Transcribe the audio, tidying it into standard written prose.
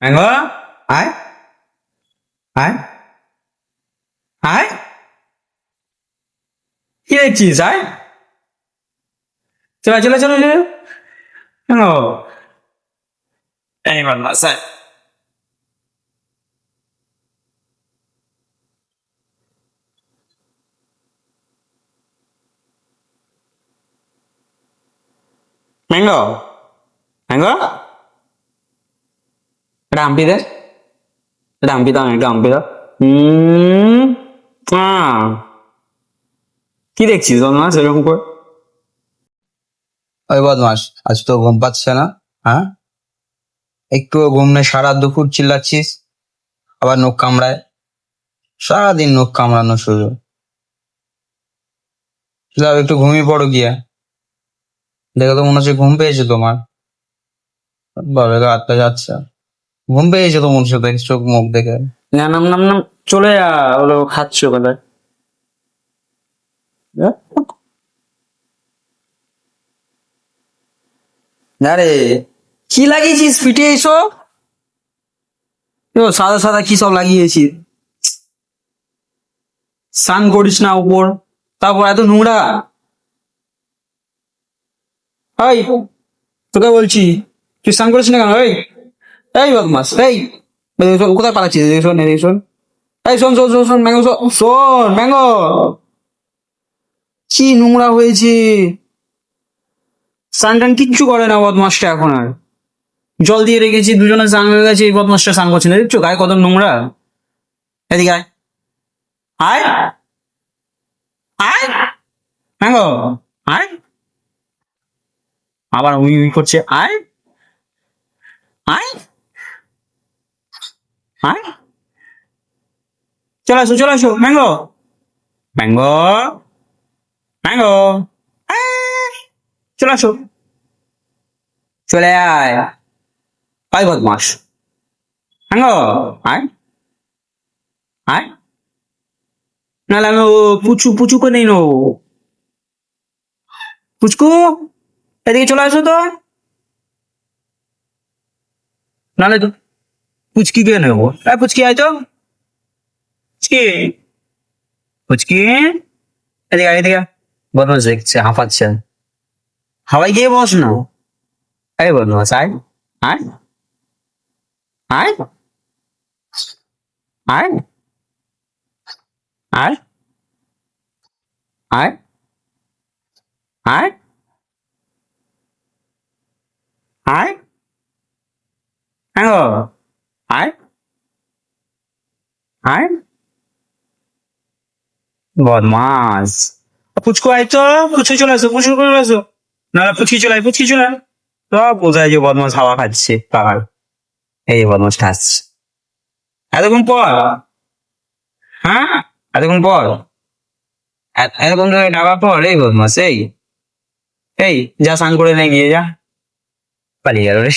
Mango আয় আয় আয়, কি দেখছিস? আয়, চলে চলে চলে চলে। ম্যাঙ্গো, এই বদমাস আয়। ম্যাঙ্গো, ম্যাঙ্গো, এটা আম্পি দে, এটা আম্পি দাও, এটা আম্পি দাও। হুম, কি দেখছিস বদমাস এরকম করে? ওই বদমাস, আজ তো ঘুম পাচ্ছে না? হ্যাঁ, একটু ঘুম নেই, সারা দুপুর চিল্লাচ্ছিস, আবার নখ কামড়ায়, সারাদিন নখ কামড়ানো শুরু। যাও একটু ঘুমিয়ে পড়ো গিয়া। দেখো তো মনে হচ্ছে ঘুম পেয়েছে তোমার। বাবে রাতটা যাচ্ছে, ঘুম পেয়েছে তো মনে হচ্ছে, দেখে চোখ মুখ দেখে। না নাম নাম নাম, চলে যা, ওগুলো খাচ্ছ কোথায়? না রে, কি লাগিয়েছিস পিঠে এসব? সাদা সাদা কি সব লাগিয়েছিস? স্নান করিস না উপর, তারপর এত নোংরা। এই, তোকে বলছি, তুই স্নান করিস না কেন? এই, এই বদমাস, এই, কোথায় পালাচ্ছিস? এদিকে শোন, এদিকে শোন। এই শোন শোন শোন শোন ম্যাঙ্গো, শোন ম্যাঙ্গো, কি নোংরা হয়েছে। স্নান টান কিচ্ছু করে না বদমাসটা এখন আর। জল দিয়ে রেখেছি, দুজনে স্নান হয়ে গেছে, এই বদমাসটা স্নান করছে না, দেখছো গায়ে কত নোংরা। এদিকে আয়, আয় আয়, ম্যাঙ্গো আয়, আবার উই উই করছে। আয় আয় আয়, চলে আসো চলে আসো ম্যাঙ্গো, ম্যাঙ্গো, ম্যাঙ্গো, আয়, চলে আসো, চলে আয়, আয় বদমাস, ম্যাঙ্গো, আয় আয়, নাহলে আমি পুচু পুচুকে নেই নো। পুচকু, এদিকে চলে আসো তো, নাহলে তো পুচকিকে নেবো। পুচকি আয় তো, পুচকি, পুচকি, এদিকে আয়, এদিকে আয়। বদমাস দেখছে, হাঁপাচ্ছে। হাওয়াই গিয়ে বস না। এই বদমাস, আয় আয় আয় আয় আয় আয় আয় আয়, হ্যাঁ আয় আয়, বদমাস। পুচকু আয় তো, পুচকু চলে আসো, পুচকু চলে আসো, নাহলে পুচকি চলে আয়, পুচকি চলে আয়। সব বোঝায় যে বদমাস হাওয়া খাচ্ছে পাহাড়। এই বদমাসটা আসছে এতক্ষণ পর। হ্যাঁ, এতক্ষণ পর, এতক্ষণ ধরে ডাকার পর এই বদমাস, এই, এই যা স্নান করে নে, গিয়ে যা, পালিয়ে গেল রে।